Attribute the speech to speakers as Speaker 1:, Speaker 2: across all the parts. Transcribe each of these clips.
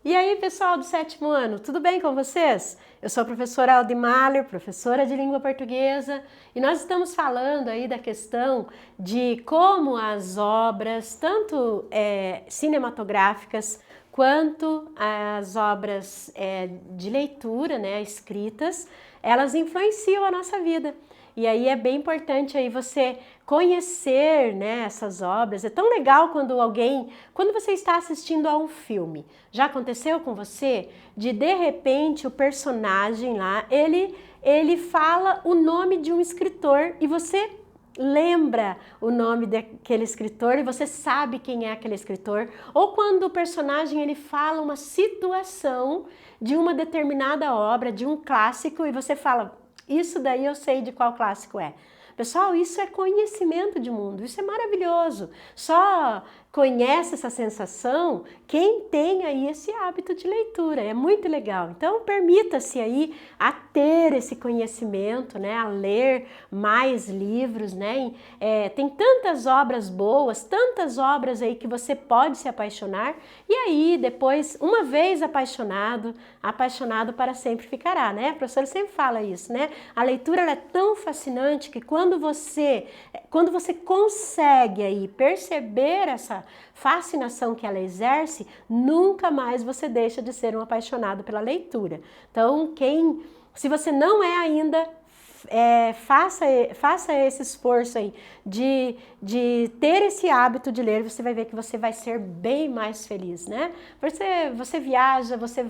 Speaker 1: E aí, pessoal do 7º ano, tudo bem com vocês? Eu sou a professora Aldi Mahler, professora de língua portuguesa, e nós estamos falando aí da questão de como as obras, tanto cinematográficas, quanto as obras de leitura, né, escritas, elas influenciam a nossa vida. E aí é bem importante aí você conhecer, né, essas obras. É tão legal quando você está assistindo a um filme. Já aconteceu com você de repente o personagem lá, ele fala o nome de um escritor e você lembra o nome daquele escritor e você sabe quem é aquele escritor, ou quando o personagem ele fala uma situação de uma determinada obra, de um clássico, e você fala, isso daí eu sei de qual clássico é. Pessoal, isso é conhecimento de mundo, isso é maravilhoso. Só conhece essa sensação quem tem aí esse hábito de leitura, é muito legal. Então, permita-se aí a ter esse conhecimento, né, a ler mais livros, né? Tem tantas obras boas, tantas obras aí que você pode se apaixonar, e aí depois, uma vez apaixonado, apaixonado para sempre ficará, né? A professora sempre fala isso, né? A leitura ela é tão fascinante que quando você consegue aí perceber essa fascinação que ela exerce, nunca mais você deixa de ser um apaixonado pela leitura. Então, se você não é ainda, faça esse esforço aí de ter esse hábito de ler, você vai ver que você vai ser bem mais feliz, né? Você viaja, você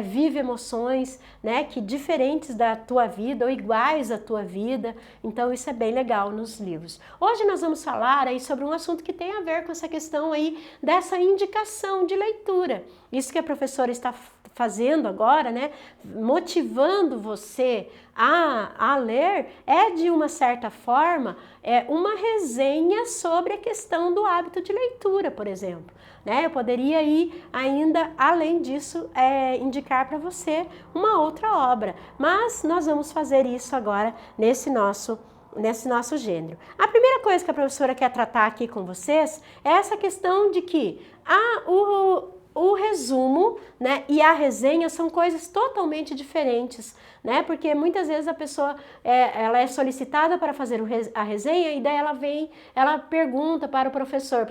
Speaker 1: vive emoções, né, que diferentes da tua vida ou iguais à tua vida, então isso é bem legal nos livros. Hoje nós vamos falar aí sobre um assunto que tem a ver com essa questão aí dessa indicação de leitura. Isso que a professora está fazendo agora, né, motivando você a ler, é de uma certa forma uma resenha sobre a questão do hábito de leitura, por exemplo. Né? Eu poderia ir ainda, além disso, indicar para você uma outra obra, mas nós vamos fazer isso agora nesse nosso gênero. A primeira coisa que a professora quer tratar aqui com vocês é essa questão de que o resumo, né, e a resenha são coisas totalmente diferentes, né? Porque muitas vezes a pessoa ela é solicitada para fazer a resenha e daí ela pergunta para o professor,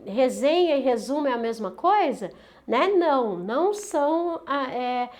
Speaker 1: resenha e resumo é a mesma coisa? Né? Não são,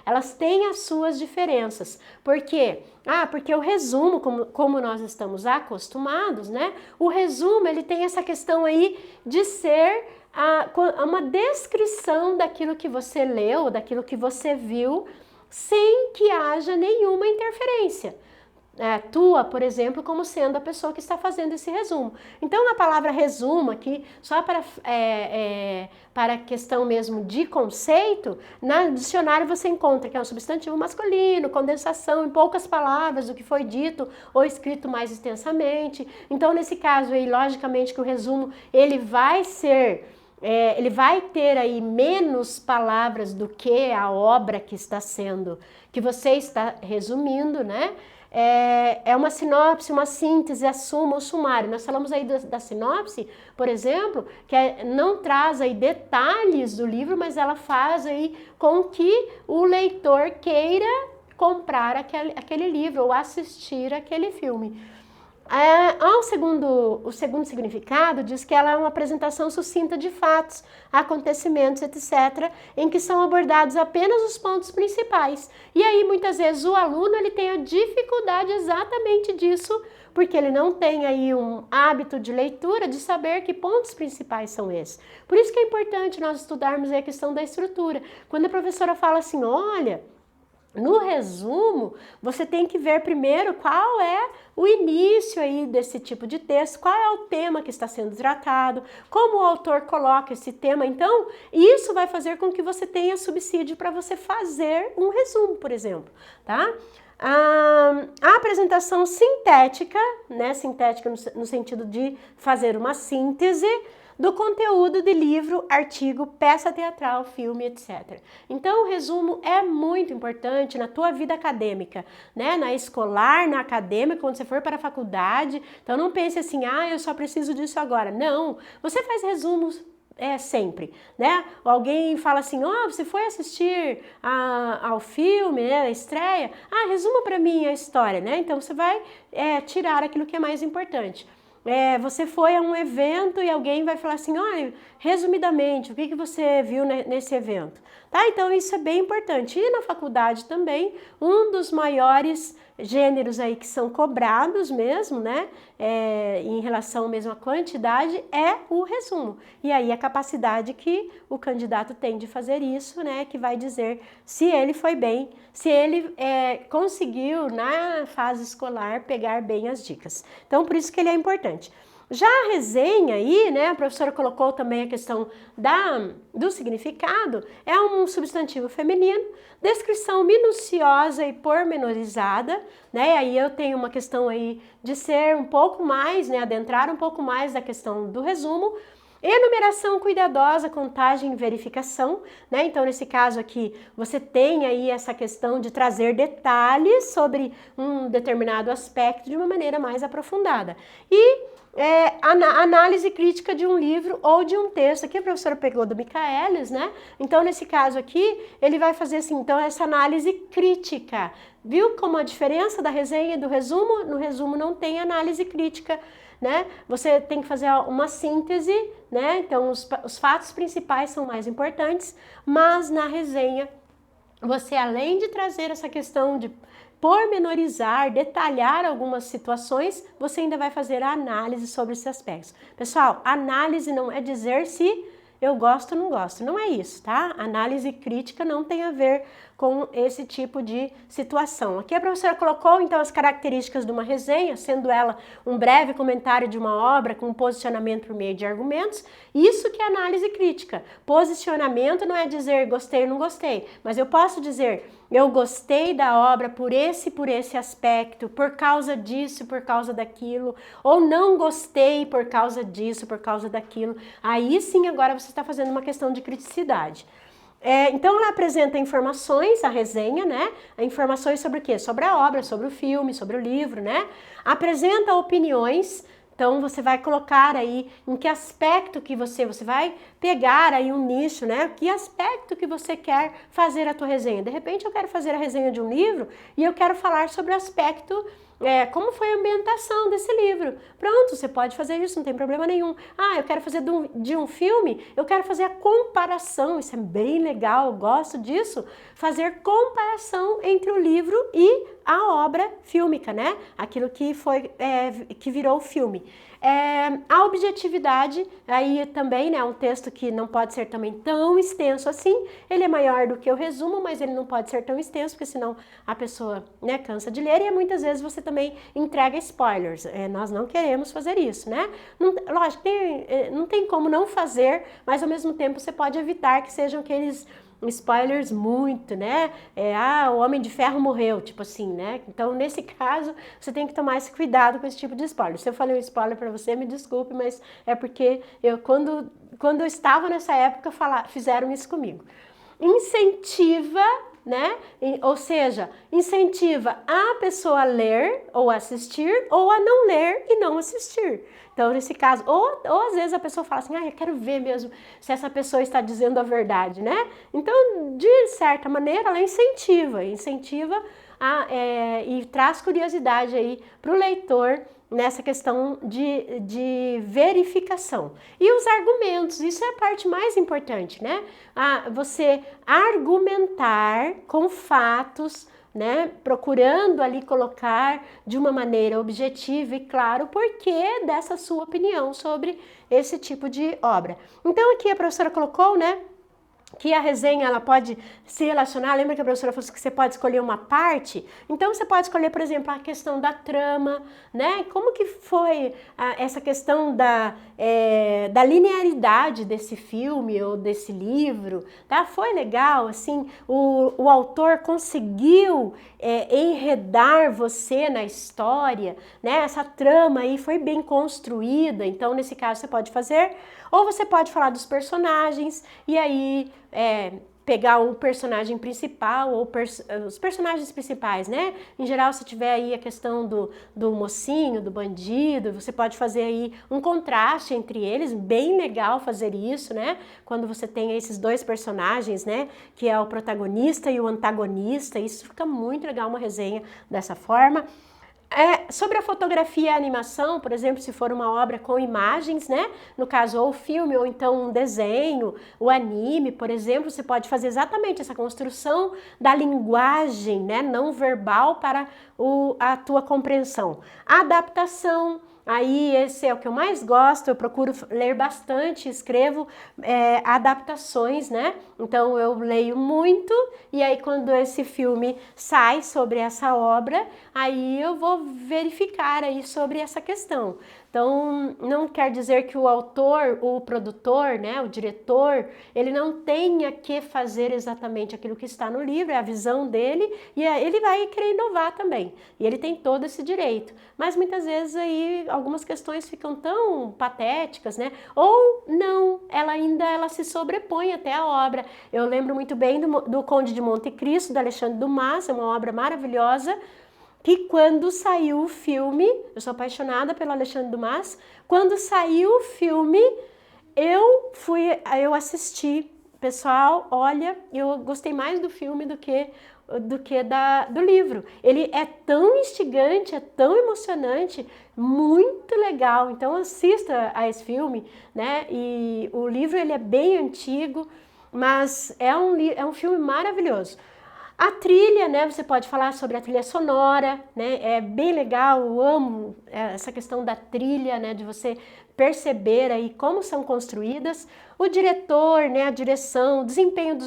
Speaker 1: elas têm as suas diferenças. Por quê? Porque o resumo, como nós estamos acostumados, né? O resumo ele tem essa questão aí de ser uma descrição daquilo que você leu, daquilo que você viu, sem que haja nenhuma interferência. Tua, por exemplo, como sendo a pessoa que está fazendo esse resumo. Então, a palavra resumo aqui, só para questão mesmo de conceito, no dicionário você encontra que é um substantivo masculino, condensação em poucas palavras do que foi dito ou escrito mais extensamente. Então, nesse caso aí, logicamente que o resumo, ele vai ter aí menos palavras do que a obra que você está resumindo, né? É uma sinopse, uma síntese, a suma, o sumário. Nós falamos aí da sinopse, por exemplo, que não traz aí detalhes do livro, mas ela faz aí com que o leitor queira comprar aquele livro ou assistir aquele filme. O segundo significado diz que ela é uma apresentação sucinta de fatos, acontecimentos, etc., em que são abordados apenas os pontos principais. E aí, muitas vezes, o aluno ele tem a dificuldade exatamente disso, porque ele não tem aí um hábito de leitura, de saber que pontos principais são esses. Por isso que é importante nós estudarmos aí a questão da estrutura. Quando a professora fala assim, olha, no resumo, você tem que ver primeiro qual é o início aí desse tipo de texto, qual é o tema que está sendo tratado, como o autor coloca esse tema. Então, isso vai fazer com que você tenha subsídio para você fazer um resumo, por exemplo, tá? A apresentação sintética, né? Sintética no sentido de fazer uma síntese do conteúdo de livro, artigo, peça teatral, filme, etc. Então, o resumo é muito importante na tua vida acadêmica, né? Na escolar, na acadêmica, quando você for para a faculdade. Então, não pense assim, eu só preciso disso agora. Não, você faz resumos sempre, né? Ou alguém fala assim, você foi assistir ao filme, né, a estreia? Resuma para mim a história, né? Então você vai tirar aquilo que é mais importante. Você foi a um evento e alguém vai falar assim, olha, resumidamente, o que você viu nesse evento? Tá? Então isso é bem importante. E na faculdade também, um dos maiores gêneros aí que são cobrados mesmo, né, em relação mesmo à quantidade, é o resumo. E aí a capacidade que o candidato tem de fazer isso, né, que vai dizer se ele foi bem, se ele conseguiu na fase escolar pegar bem as dicas. Então por isso que ele é importante. Já a resenha aí, né, a professora colocou também a questão do significado, é um substantivo feminino, descrição minuciosa e pormenorizada, né, aí eu tenho uma questão aí de ser um pouco mais, né, adentrar um pouco mais da questão do resumo, enumeração cuidadosa, contagem e verificação, né? Então, nesse caso aqui, você tem aí essa questão de trazer detalhes sobre um determinado aspecto de uma maneira mais aprofundada. E análise crítica de um livro ou de um texto. Aqui a professora pegou do Michaelis, né? Então, nesse caso aqui, ele vai fazer assim, então, essa análise crítica. Viu como a diferença da resenha e do resumo? No resumo não tem análise crítica, né? Você tem que fazer uma síntese, né? Então, os fatos principais são mais importantes, mas na resenha, você além de trazer essa questão de pormenorizar, detalhar algumas situações, você ainda vai fazer a análise sobre esses aspectos. Pessoal, análise não é dizer se eu gosto ou não gosto, não é isso, tá? Análise crítica não tem a ver com esse tipo de situação. Aqui a professora colocou, então, as características de uma resenha, sendo ela um breve comentário de uma obra com posicionamento por meio de argumentos. Isso que é análise crítica. Posicionamento não é dizer gostei ou não gostei, mas eu posso dizer eu gostei da obra por esse aspecto, por causa disso, por causa daquilo, ou não gostei por causa disso, por causa daquilo. Aí sim, agora você está fazendo uma questão de criticidade. Então ela apresenta informações, a resenha, né? Informações sobre o quê? Sobre a obra, sobre o filme, sobre o livro, né? Apresenta opiniões. Então você vai colocar aí em que aspecto que você vai pegar aí um nicho, né? Que aspecto que você quer fazer a tua resenha. De repente eu quero fazer a resenha de um livro e eu quero falar sobre o aspecto como foi a ambientação desse livro. Pronto, você pode fazer isso, não tem problema nenhum. Eu quero fazer de um filme, eu quero fazer a comparação, isso é bem legal, eu gosto disso, fazer comparação entre o livro e a obra fílmica, né? Aquilo que foi, que virou filme. A objetividade, aí também, né, um texto que não pode ser também tão extenso assim, ele é maior do que o resumo, mas ele não pode ser tão extenso, porque senão a pessoa, né, cansa de ler e muitas vezes você também entrega spoilers, nós não queremos fazer isso, né? Lógico, não tem como não fazer, mas ao mesmo tempo você pode evitar que sejam aqueles spoilers muito, né? O Homem de Ferro morreu, tipo assim, né? Então, nesse caso, você tem que tomar esse cuidado com esse tipo de spoiler. Se eu falei um spoiler para você, me desculpe, mas é porque quando eu estava nessa época, fizeram isso comigo. Incentiva, né? Ou seja, incentiva a pessoa a ler ou assistir, ou a não ler e não assistir. Então, nesse caso, ou às vezes a pessoa fala assim, eu quero ver mesmo se essa pessoa está dizendo a verdade, né? Então, de certa maneira, ela incentiva e traz curiosidade aí para o leitor nessa questão de verificação. E os argumentos, isso é a parte mais importante, né? Você argumentar com fatos, né? Procurando ali colocar de uma maneira objetiva e claro o porquê dessa sua opinião sobre esse tipo de obra. Então aqui a professora colocou, né, que a resenha ela pode se relacionar, lembra que a professora falou que você pode escolher uma parte? Então você pode escolher, por exemplo, a questão da trama, né? Como que foi essa questão da linearidade desse filme ou desse livro, tá? Foi legal, assim, o autor conseguiu enredar você na história, né? Essa trama aí foi bem construída, então nesse caso você pode fazer, ou você pode falar dos personagens, e aí pegar o personagem principal ou os personagens principais, né? Em geral, se tiver aí a questão do mocinho, do bandido, você pode fazer aí um contraste entre eles, bem legal fazer isso, né? Quando você tem esses dois personagens, né? Que é o protagonista e o antagonista, isso fica muito legal uma resenha dessa forma. Sobre a fotografia e a animação, por exemplo, se for uma obra com imagens, né? No caso, ou filme, ou então um desenho, o anime, por exemplo, você pode fazer exatamente essa construção da linguagem, né? Não verbal para a tua compreensão. A adaptação. Aí esse é o que eu mais gosto, eu procuro ler bastante, escrevo adaptações, né? Então eu leio muito e aí quando esse filme sai sobre essa obra, aí eu vou verificar aí sobre essa questão. Então, não quer dizer que o autor, o produtor, né, o diretor, ele não tenha que fazer exatamente aquilo que está no livro, é a visão dele e ele vai querer inovar também. E ele tem todo esse direito. Mas muitas vezes aí algumas questões ficam tão patéticas, né? Ou não, ela se sobrepõe até a obra. Eu lembro muito bem do Conde de Monte Cristo, do Alexandre Dumas, é uma obra maravilhosa, que quando saiu o filme, eu sou apaixonada pelo Alexandre Dumas, quando saiu o filme, eu assisti. Pessoal, olha, eu gostei mais do filme do que do livro. Ele é tão instigante, é tão emocionante, muito legal. Então assista a esse filme, né? E o livro ele é bem antigo, mas é um filme maravilhoso. A trilha, né? Você pode falar sobre a trilha sonora, né? É bem legal, eu amo essa questão da trilha, né? De você perceber aí como são construídas. O diretor, né? A direção, o desempenho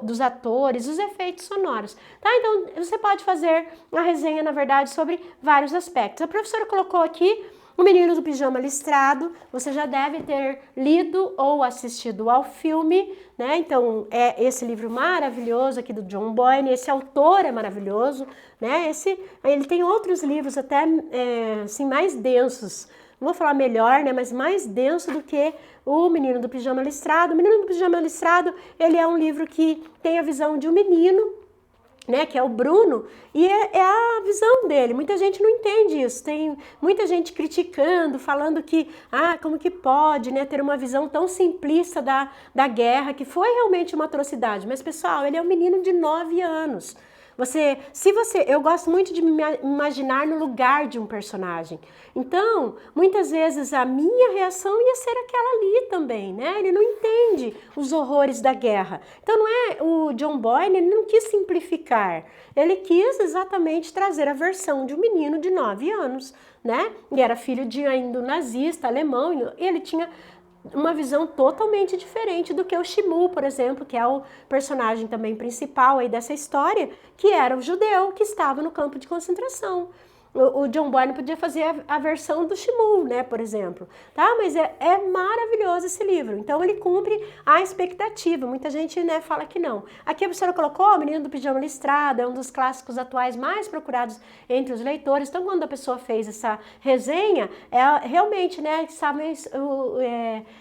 Speaker 1: dos atores, os efeitos sonoros, tá? Então, você pode fazer uma resenha, na verdade, sobre vários aspectos. A professora colocou aqui O Menino do Pijama Listrado, você já deve ter lido ou assistido ao filme, né? Então, é esse livro maravilhoso aqui do John Boyne, esse autor é maravilhoso, né? Ele tem outros livros até, assim, mais densos, não vou falar melhor, né? Mas mais denso do que O Menino do Pijama Listrado. O Menino do Pijama Listrado, ele é um livro que tem a visão de um menino, né, que é o Bruno, e é a visão dele. Muita gente não entende isso, tem muita gente criticando, falando que, como que pode, né, ter uma visão tão simplista da guerra, que foi realmente uma atrocidade. Mas, pessoal, ele é um menino de 9 anos. Eu gosto muito de me imaginar no lugar de um personagem. Então, muitas vezes a minha reação ia ser aquela ali também, né? Ele não entende os horrores da guerra. Então, o John Boyne, ele não quis simplificar. Ele quis exatamente trazer a versão de um menino de 9 anos, né? E era filho de ainda um nazista alemão, e ele tinha uma visão totalmente diferente do que o Shimu, por exemplo, que é o personagem também principal aí dessa história, que era o judeu que estava no campo de concentração. O John Boyne podia fazer a versão do Shimu, né, por exemplo, tá? Mas é maravilhoso esse livro, então ele cumpre a expectativa. Muita gente, né, fala que não. Aqui a professora colocou O Menino do Pijama Listrado, é um dos clássicos atuais mais procurados entre os leitores. Então, quando a pessoa fez essa resenha, realmente, né, estava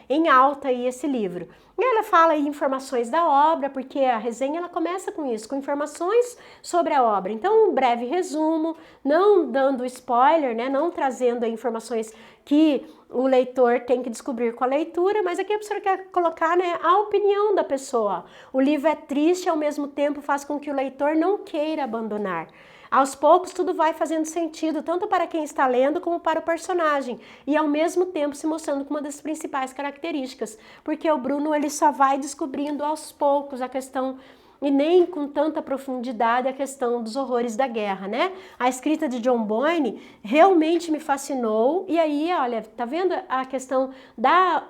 Speaker 1: em alta aí esse livro. E ela fala aí informações da obra, porque a resenha ela começa com isso, com informações sobre a obra. Então, um breve resumo, não dando spoiler, né, não trazendo informações que o leitor tem que descobrir com a leitura, mas aqui a professora quer colocar, né, a opinião da pessoa. O livro é triste e ao mesmo tempo faz com que o leitor não queira abandonar. Aos poucos tudo vai fazendo sentido, tanto para quem está lendo como para o personagem, e ao mesmo tempo se mostrando como uma das principais características, porque o Bruno ele só vai descobrindo aos poucos a questão, e nem com tanta profundidade, a questão dos horrores da guerra, né? A escrita de John Boyne realmente me fascinou, e aí, olha, tá vendo a questão da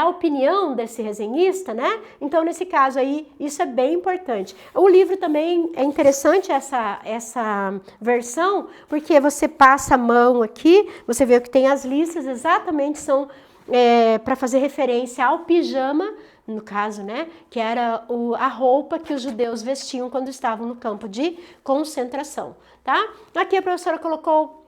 Speaker 1: opinião desse resenhista, né? Então, nesse caso aí, isso é bem importante. O livro também é interessante, essa versão, porque você passa a mão aqui, você vê que tem as listas, exatamente são para fazer referência ao pijama, no caso, né? Que era a roupa que os judeus vestiam quando estavam no campo de concentração, tá? Aqui a professora colocou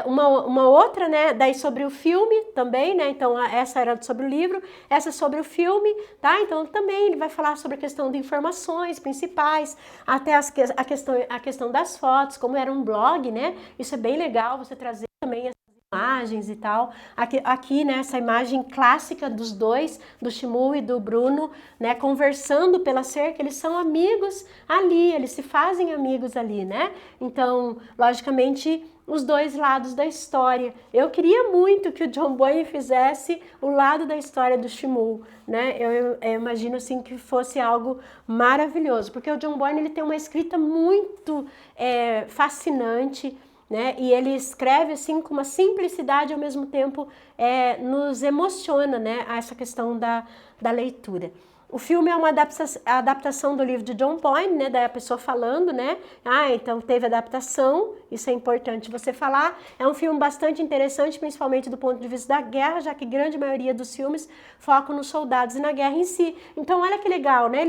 Speaker 1: uma outra, né, daí sobre o filme também, né, então essa era sobre o livro, essa sobre o filme, tá, então também ele vai falar sobre a questão de informações principais, até a questão das fotos, como era um blog, né, isso é bem legal, você trazer também essas imagens e tal, aqui, né, essa imagem clássica dos dois, do Shmuel e do Bruno, né, conversando pela cerca, eles são amigos ali, eles se fazem amigos ali, né, então, logicamente, os dois lados da história. Eu queria muito que o John Boyne fizesse o lado da história do Shmuel, né? Eu imagino assim que fosse algo maravilhoso, porque o John Boyne ele tem uma escrita muito fascinante, né? E ele escreve assim com uma simplicidade, ao mesmo tempo nos emociona, né? Essa questão da leitura. O filme é uma adaptação do livro de John Boyne, né, da pessoa falando, né, então teve adaptação, isso é importante você falar. É um filme bastante interessante, principalmente do ponto de vista da guerra, já que grande maioria dos filmes focam nos soldados e na guerra em si. Então, olha que legal, né,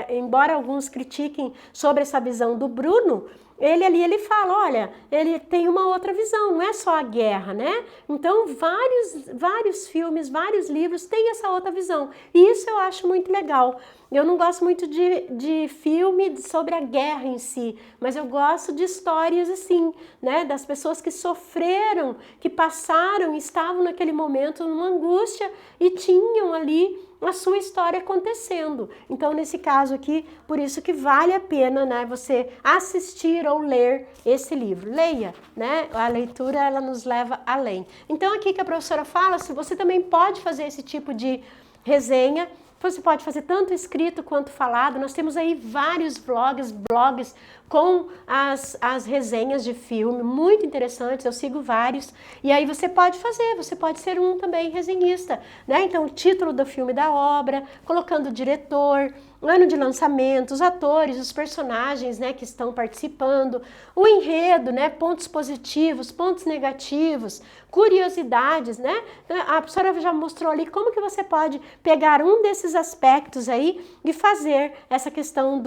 Speaker 1: embora alguns critiquem sobre essa visão do Bruno, ele fala, olha, ele tem uma outra visão, não é só a guerra, né? Então, vários filmes, vários livros têm essa outra visão. E isso eu acho muito legal. Eu não gosto muito de filme sobre a guerra em si, mas eu gosto de histórias assim, né? Das pessoas que sofreram, que passaram, estavam naquele momento numa angústia e tinham ali a sua história acontecendo. Então, nesse caso aqui, por isso que vale a pena, né, você assistir ou ler esse livro. Leia, né? A leitura, ela nos leva além. Então, aqui que a professora fala, se você também pode fazer esse tipo de resenha, você pode fazer tanto escrito quanto falado. Nós temos aí vários blogs com as resenhas de filme, muito interessantes, eu sigo vários. E aí você pode fazer, você pode ser um também resenhista, né? Então, o título do filme, da obra, colocando o diretor, ano de lançamento, os atores, os personagens, né, que estão participando, o enredo, né, pontos positivos, pontos negativos, curiosidades, né? A professora já mostrou ali como que você pode pegar um desses aspectos aí e fazer essa questão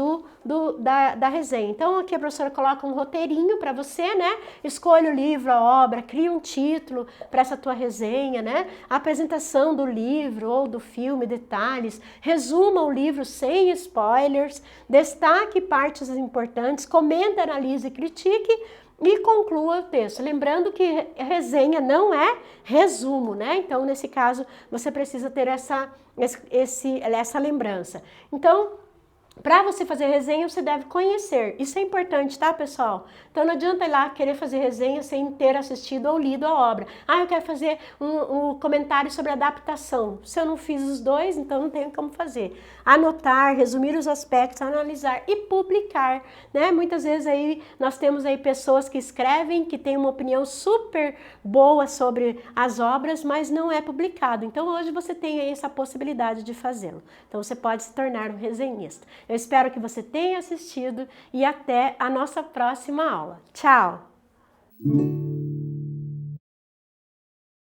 Speaker 1: da resenha. Então, aqui a professora coloca um roteirinho para você, né? Escolha o livro, a obra, cria um título para essa tua resenha, né? A apresentação do livro ou do filme, detalhes, resuma o livro sem spoilers, destaque partes importantes, comente, analise e critique e conclua o texto. Lembrando que resenha não é resumo, né? Então, nesse caso, você precisa ter essa lembrança. Então, para você fazer resenha, você deve conhecer. Isso é importante, tá, pessoal? Então, não adianta ir lá querer fazer resenha sem ter assistido ou lido a obra. Eu quero fazer um comentário sobre adaptação. Se eu não fiz os dois, então não tenho como fazer. Anotar, resumir os aspectos, analisar e publicar, né? Muitas vezes aí nós temos aí pessoas que escrevem, que têm uma opinião super boa sobre as obras, mas não é publicado. Então, hoje você tem aí essa possibilidade de fazê-lo. Então, você pode se tornar um resenhista. Eu espero que você tenha assistido e até a nossa próxima aula. Tchau!